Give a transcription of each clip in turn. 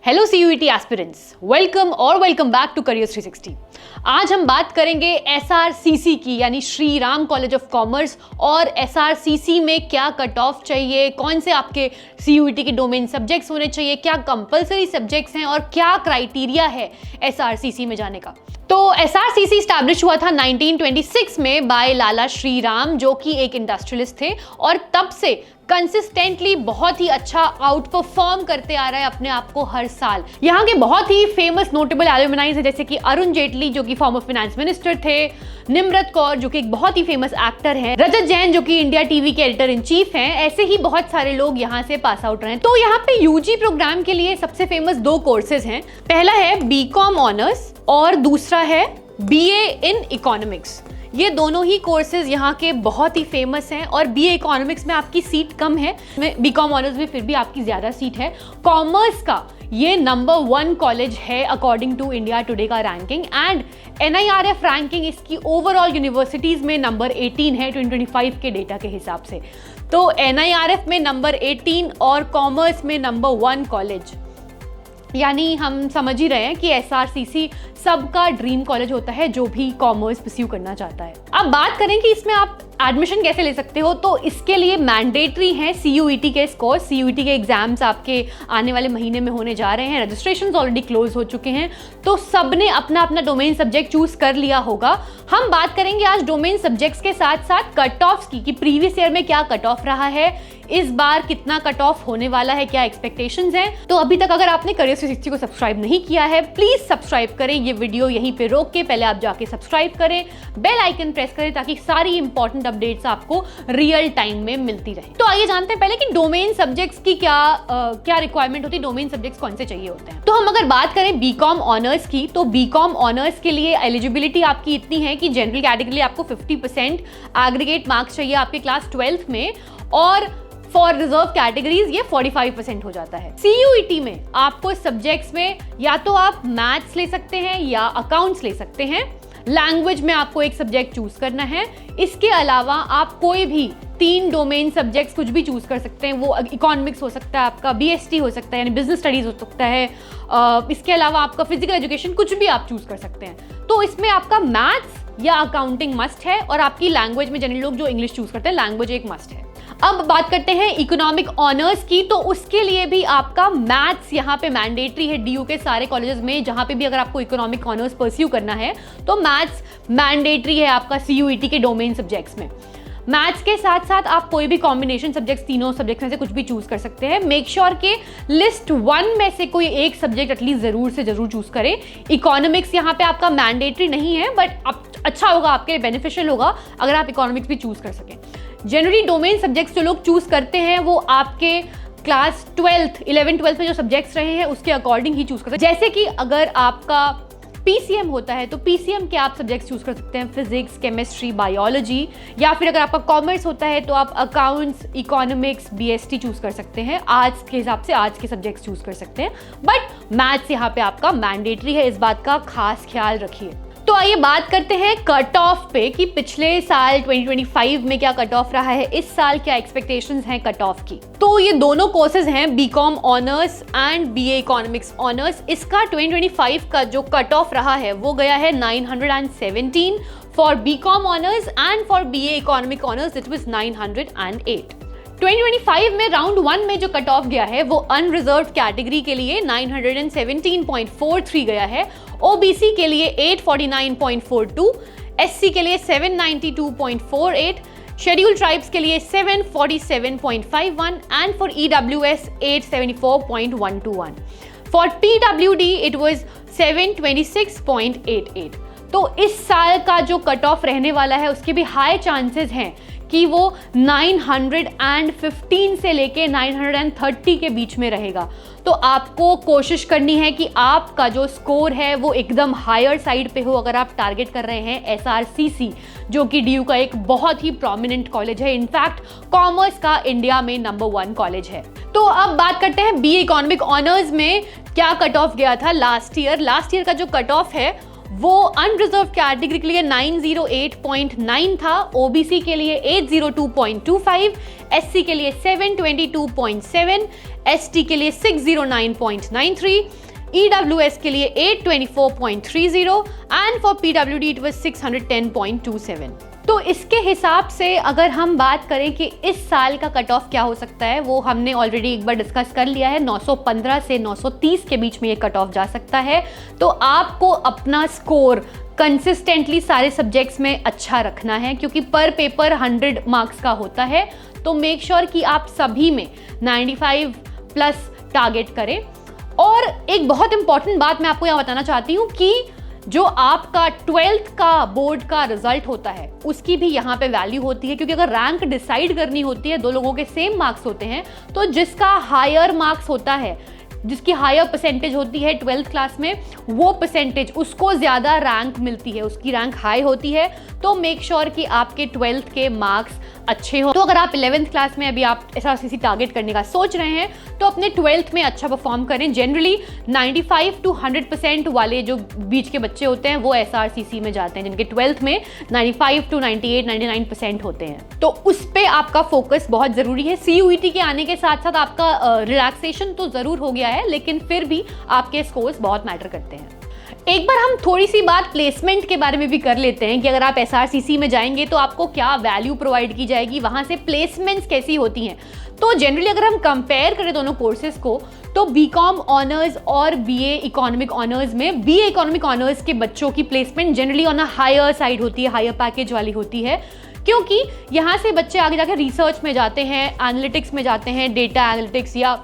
Hello CUET aspirants, welcome back to careers 360। आज हम बात करेंगे एसआरसीसी की, यानी Shri Ram college of commerce, और एसआरसीसी में क्या कट ऑफ चाहिए, कौन से आपके सीयूईटी के डोमेन सब्जेक्ट्स होने चाहिए, क्या कंपलसरी सब्जेक्ट्स हैं और क्या क्राइटेरिया है एसआरसीसी में जाने का। तो एसआरसीसी स्टैब्लिश हुआ था 1926 में बाय लाला श्री राम, जो कि एक इंडस्ट्रियलिस्ट थे और तब से कंसिस्टेंटली बहुत ही अच्छा आउट परफॉर्म करते आ रहा है अपने आप को हर साल। यहाँ के बहुत ही फेमस नोटेबल एल्यूमिनाइज है, जैसे कि अरुण जेटली जो कि फॉर्मर फाइनेंस मिनिस्टर थे, निम्रत कौर जो कि एक बहुत ही फेमस एक्टर हैं, रजत जैन जो कि इंडिया टीवी के एडिटर इन चीफ हैं। ऐसे ही बहुत सारे लोग यहाँ से पास आउट रहे हैं। तो यहाँ पे यूजी प्रोग्राम के लिए सबसे फेमस दो कोर्सेज हैं। पहला है बीकॉम ऑनर्स और दूसरा है बीए इन इकोनॉमिक्स। ये दोनों ही कोर्सेज यहाँ के बहुत ही फेमस हैं और बीए इकोनॉमिक्स में आपकी सीट कम है, बीकॉम ऑनर्स में फिर भी आपकी ज्यादा सीट है। कॉमर्स का ये नंबर 1 कॉलेज है अकॉर्डिंग टू इंडिया टुडे का रैंकिंग, एंड NIRF रैंकिंग इसकी ओवरऑल यूनिवर्सिटीज में नंबर 18 है 2025 के डेटा के हिसाब से। तो NIRF में नंबर 18 और कॉमर्स में नंबर 1 कॉलेज, यानी हम समझ ही रहे हैं कि एसआरसीसी सबका ड्रीम कॉलेज होता है जो भी कॉमर्स परस्यू करना चाहता है। अब बात करें कि इसमें आप एडमिशन कैसे ले सकते हो, तो इसके लिए मैंडेटरी है सीयूईटी के स्कोर। सीयूईटी के एग्जाम्स आपके आने वाले महीने में होने जा रहे हैं, रजिस्ट्रेशंस ऑलरेडी क्लोज हो चुके हैं, तो सबने अपना अपना डोमेन सब्जेक्ट चूज कर लिया होगा। हम बात करेंगे आज डोमेन सब्जेक्ट्स के साथ साथ कट ऑफ्स की, कि प्रीवियस ईयर में क्या कट ऑफ रहा है, इस बार कितना कट ऑफ होने वाला है, क्या एक्सपेक्टेशंस हैं। तो अभी तक अगर आपने करियर 360 को सब्सक्राइब नहीं किया है, प्लीज सब्सक्राइब करें। ये वीडियो यहीं पे रोक के पहले आप जाके सब्सक्राइब करें, बेल आइकन प्रेस करें ताकि सारी इंपॉर्टेंट अपडेट्स आपको रियल टाइम में मिलती रहे। तो आइए जानते हैं पहले कि डोमेन सब्जेक्ट्स की क्या रिक्वायरमेंट होती है, डोमेन सब्जेक्ट्स कौन से चाहिए होते हैं। तो हम अगर बात करें बीकॉम ऑनर्स की, तो बीकॉम ऑनर्स के लिए एलिजिबिलिटी आपकी इतनी है कि जनरल कैटेगरी आपको 50% एग्रीगेट मार्क्स चाहिए आपके क्लास 12th में, और फॉर रिजर्व कैटेगरीज ये 45% हो जाता है। सीयूईटी में आपको सब्जेक्ट्स में या तो आप मैथ्स ले सकते हैं या अकाउंट्स ले सकते हैं। लैंग्वेज में आपको एक सब्जेक्ट चूज करना है। इसके अलावा आप कोई भी 3 डोमेन सब्जेक्ट्स कुछ भी चूज कर सकते हैं। वो इकोनॉमिक्स हो सकता है, आपका BST हो सकता है यानी बिजनेस स्टडीज हो सकता है, इसके अलावा आपका फिजिकल एजुकेशन, कुछ भी आप चूज कर सकते हैं। तो इसमें आपका मैथ्स या अकाउंटिंग मस्ट है, और आपकी लैंग्वेज में जनरली लोग जो इंग्लिश चूज करते हैं, लैंग्वेज एक मस्ट है। अब बात करते हैं इकोनॉमिक ऑनर्स की, तो उसके लिए भी आपका मैथ्स यहाँ पे मैंडेटरी है। DU के सारे कॉलेजेस में जहाँ पे भी अगर आपको इकोनॉमिक ऑनर्स परस्यू करना है तो मैथ्स मैंडेटरी है आपका सीयूईटी के डोमेन सब्जेक्ट्स में। मैथ्स के साथ साथ आप कोई भी कॉम्बिनेशन सब्जेक्ट्स, तीनों सब्जेक्ट्स में से कुछ भी चूज कर सकते हैं। मेक श्योर के लिस्ट 1 में से कोई एक सब्जेक्ट एटलीस्ट जरूर से जरूर चूज करें। इकोनॉमिक्स यहाँ पे आपका मैंडेटरी नहीं है, बट अच्छा होगा, आपके लिए बेनिफिशियल होगा अगर आप इकोनॉमिक्स भी चूज कर सकें। जनरली डोमेन सब्जेक्ट्स जो लोग चूज करते हैं वो आपके क्लास 12th 11 12th में जो सब्जेक्ट्स रहे हैं उसके अकॉर्डिंग ही चूज करते हैं। जैसे कि अगर आपका PCM होता है तो PCM के आप सब्जेक्ट्स चूज कर सकते हैं, फिजिक्स, केमिस्ट्री, बायोलॉजी, या फिर अगर आपका कॉमर्स होता है तो आप अकाउंट्स, इकोनॉमिक्स, BST चूज कर सकते हैं। आर्ट्स के हिसाब से आर्ट्स के सब्जेक्ट्स चूज कर सकते हैं, बट मैथ्स यहाँ पे आपका मैंडेटरी है, इस बात का खास ख्याल रखिए। तो आइए बात करते हैं कट ऑफ पे, कि पिछले साल 2025 में क्या कट ऑफ रहा है, इस साल क्या एक्सपेक्टेशंस हैं कट ऑफ की। तो ये दोनों कोर्सेज हैं BCom honours and BA economics honours. इसका 2025 का जो कट ऑफ रहा है वो गया है 917 for BCom honours, and for BA economic honours it was 908। 2025 में राउंड 1 में जो कट ऑफ गया है वो अनरिजर्व्ड कैटेगरी के लिए 917.43 गया है, OBC के लिए 849.42, SC के लिए 792.48, शेड्यूल्ड ट्राइब्स के लिए 747.51 and for EWS 874.121। For PWD it was 726.88। तो इस साल का जो कट ऑफ रहने वाला है उसके भी हाई चांसेस हैं कि वो 915 से लेके 930 के बीच में रहेगा। तो आपको कोशिश करनी है कि आपका जो स्कोर है वो एकदम हायर साइड पे हो अगर आप टारगेट कर रहे हैं SRCC, जो कि DU का एक बहुत ही प्रोमिनेंट कॉलेज है, इनफैक्ट कॉमर्स का इंडिया में नंबर 1 कॉलेज है। तो अब बात करते हैं BA इकोनॉमिक ऑनर्स में क्या कट ऑफ गया था लास्ट ईयर। लास्ट ईयर का जो कट ऑफ है वो अनरिजर्व कैटेगरी के लिए 908.9 था, ओबीसी के लिए 802.25, एससी के लिए 722.7, एसटी के लिए 609.93, ईडब्ल्यूएस के लिए 824.30 and for PWD it was 610.27। तो इसके हिसाब से अगर हम बात करें कि इस साल का कट ऑफ क्या हो सकता है, वो हमने ऑलरेडी एक बार डिस्कस कर लिया है। 915 से 930 के बीच में ये कट ऑफ जा सकता है। तो आपको अपना स्कोर कंसिस्टेंटली सारे सब्जेक्ट्स में अच्छा रखना है, क्योंकि पर पेपर 100 मार्क्स का होता है। तो मेक श्योर कि आप सभी में 95 प्लस टारगेट करें। और एक बहुत इंपॉर्टेंट बात मैं आपको यहाँ बताना चाहती हूँ कि जो आपका 12th का बोर्ड का रिजल्ट होता है उसकी भी यहाँ पे वैल्यू होती है, क्योंकि अगर रैंक डिसाइड करनी होती है, दो लोगों के सेम मार्क्स होते हैं, तो जिसका हायर मार्क्स होता है, जिसकी हायर परसेंटेज होती है 12th क्लास में, वो परसेंटेज उसको ज़्यादा रैंक मिलती है, उसकी रैंक हाई होती है। तो मेक श्योर कि आपके 12th के मार्क्स अच्छे हो। तो अगर आप 11th क्लास में अभी आप एसआरसीसी टारगेट करने का सोच रहे हैं तो अपने 12th में अच्छा परफॉर्म करें। जनरली 95 to 100% वाले जो बीच के बच्चे होते हैं वो एसआरसीसी में जाते हैं, जिनके 12th में 95 to 98, 99% होते हैं। तो उस पर आपका फोकस बहुत ज़रूरी है। सीयूईटी के आने के साथ साथ आपका रिलैक्सेशन तो ज़रूर हो गया है, लेकिन फिर भी आपके स्कोर्स बहुत मैटर करते हैं। एक बार हम थोड़ी सी बात प्लेसमेंट के बारे में भी कर लेते हैं कि अगर आप एसआरसीसी में जाएंगे तो आपको क्या वैल्यू प्रोवाइड की जाएगी, वहाँ से प्लेसमेंट्स कैसी होती हैं। तो जनरली अगर हम कंपेयर करें दोनों कोर्सेज को, तो बीकॉम ऑनर्स और बीए इकोनॉमिक ऑनर्स में बीए इकोनॉमिक ऑनर्स के बच्चों की placement generally on a higher side होती है, हायर पैकेज वाली होती है, क्योंकि यहाँ से बच्चे आगे जाकर रिसर्च में जाते हैं, एनालिटिक्स में जाते हैं, डेटा एनालिटिक्स या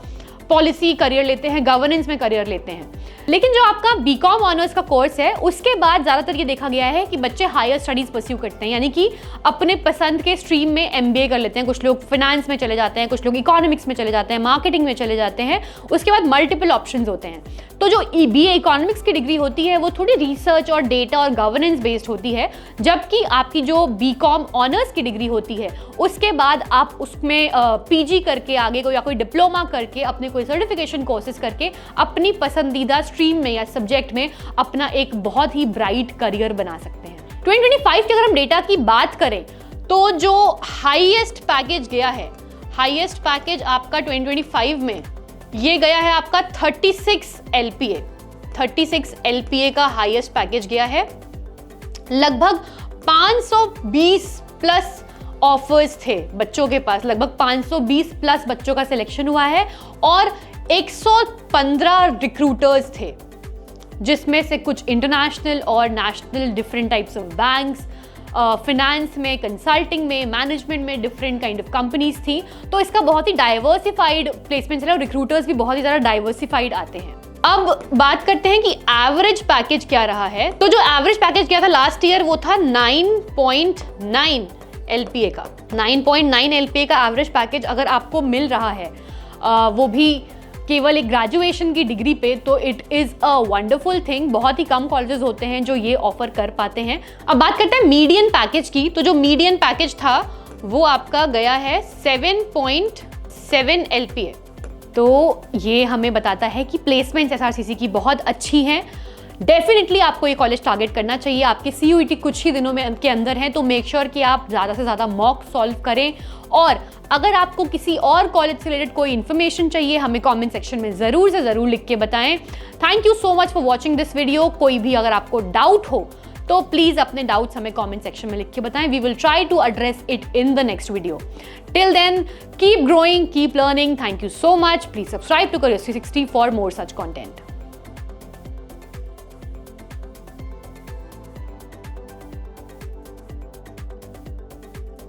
पॉलिसी करियर लेते हैं, गवर्नेंस में करियर लेते हैं। लेकिन जो आपका बीकॉम ऑनर्स का कोर्स है उसके बाद ज़्यादातर ये देखा गया है कि बच्चे हायर स्टडीज़ परस्यू करते हैं, यानी कि अपने पसंद के स्ट्रीम में एमबीए कर लेते हैं। कुछ लोग फाइनेंस में चले जाते हैं, कुछ लोग इकोनॉमिक्स में चले जाते हैं, मार्केटिंग में चले जाते हैं। उसके बाद मल्टीपल ऑप्शंस होते हैं। तो जो बीए इकोनॉमिक्स की डिग्री होती है वो थोड़ी रिसर्च और डेटा और गवर्नेंस बेस्ड होती है, जबकि आपकी जो बीकॉम ऑनर्स की डिग्री होती है उसके बाद आप उसमें पीजी करके आगे कोई या कोई डिप्लोमा करके अपने कोई सर्टिफिकेशन कोर्सेज करके अपनी पसंदीदा स्ट्रीम में या सब्जेक्ट में अपना एक बहुत ही ब्राइट करियर बना सकते हैं। 2025 के अगर हम डेटा की बात करें तो जो हाईएस्ट पैकेज गया है, हाईएस्ट पैकेज आपका 2025 में ये गया है आपका 36 LPA। 36 LPA का हाईएस्ट पैकेज गया है। लगभग 520 प्लस ऑफर्स थे बच्चों के पास, लगभग 520 प्लस बच्चों का सिलेक्शन हुआ है और 115 रिक्रूटर्स थे, जिसमें से कुछ इंटरनेशनल और national different types of banks, finance में, कंसल्टिंग में, मैनेजमेंट में डिफरेंट काइंड ऑफ कंपनीज थी। तो इसका बहुत ही डाइवर्सिफाइड प्लेसमेंट है और रिक्रूटर्स भी बहुत ही ज़्यादा डाइवर्सिफाइड आते हैं। अब बात करते हैं कि एवरेज पैकेज क्या रहा है। तो जो एवरेज पैकेज गया था लास्ट ईयर वो था 9.9 LPA का। 9.9 LPA का एवरेज पैकेज अगर आपको मिल रहा है, वो भी केवल एक ग्रेजुएशन की डिग्री पे, तो it is a wonderful thing. बहुत ही कम कॉलेजेस होते हैं जो ये ऑफर कर पाते हैं। अब बात करते हैं मीडियन पैकेज की। तो जो मीडियन पैकेज था वो आपका गया है 7.7 LPA। तो ये हमें बताता है कि प्लेसमेंट्स एसआरसीसी की बहुत अच्छी हैं। डेफिनेटली आपको ये कॉलेज टारगेट करना चाहिए। आपके सीयूईटी कुछ ही दिनों में के अंदर हैं, तो मेक श्योर कि आप ज़्यादा से ज़्यादा मॉक सॉल्व करें। और अगर आपको किसी और कॉलेज से रिलेटेड कोई इन्फॉर्मेशन चाहिए, हमें कमेंट सेक्शन में ज़रूर से ज़रूर लिख के बताएं। Thank you so much for watching this video. कोई भी अगर आपको डाउट हो तो प्लीज़ अपने डाउट्स हमें कमेंट सेक्शन में लिख के बताएं। We will try to address it in the next video. Till then, keep growing, keep learning. Thank you so much. Please subscribe to Careers 360 for more such content.